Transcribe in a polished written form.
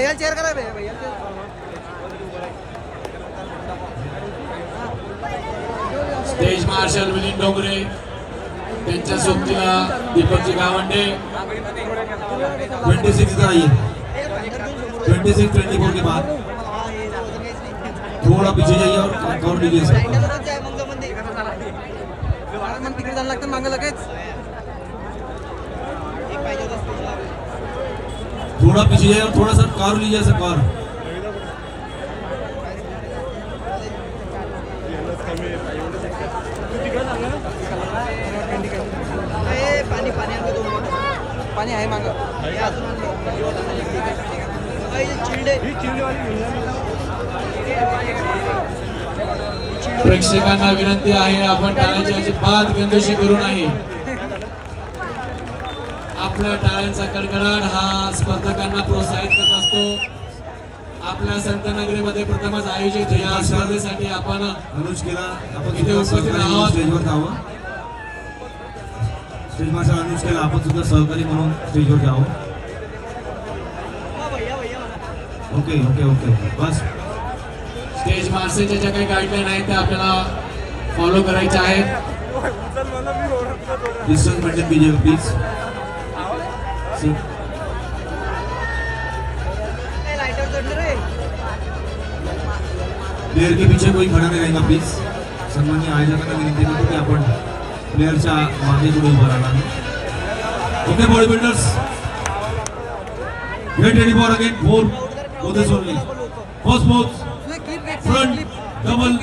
भैया चेयर करा भैया स्टेज मार्शल मिलिंद डोंगरे त्यांच्या सोबतीला दीपकजी गावंडे 26 इधर आइए 26 24 के बाद थोड़ा पीछे जाइए और कवर लीजिए सर तिकडे जायला लागतं मागं लगेच थोड़ा पीछे जाइए और थोड़ा सा कवर लीजिए सर कवर पाणी पाणी पाणी आहे मागं प्रेक्षकांना विनंती आहे आपण टाळ्यांची अजिबात गंदोशी करू नये आपल्या टाळ्यांचा कडकडाट हा स्पर्धकांना प्रोत्साहित करत असतो आपल्या संतनगरीमध्ये प्रथमच आयोजित या स्पर्धेसाठी आपण अनुज केला आपण इथे उपस्थित आहोत स्टेजवर जावं स्टेज मास्टर अनुज केला आपण सुद्धा सहकारी म्हणून स्टेजवर जावं ओके ओके ओके बस स्टेज मार्शलच्या ज्या काही गाईडलाईन आहेत त्या आपल्याला फॉलो करायच्या आहेत डिस्टेंस मेंटेन कीजिएगा प्लीज प्लेयर के पीछे कोई खड़ा नहीं रहेगा प्लीज सन्माननीय आयोजकांना विनंती करतो की आपण प्लेयरच्या मागे पुढे उभं राहणार okay body builders get ready for again 4 poses only first pose front double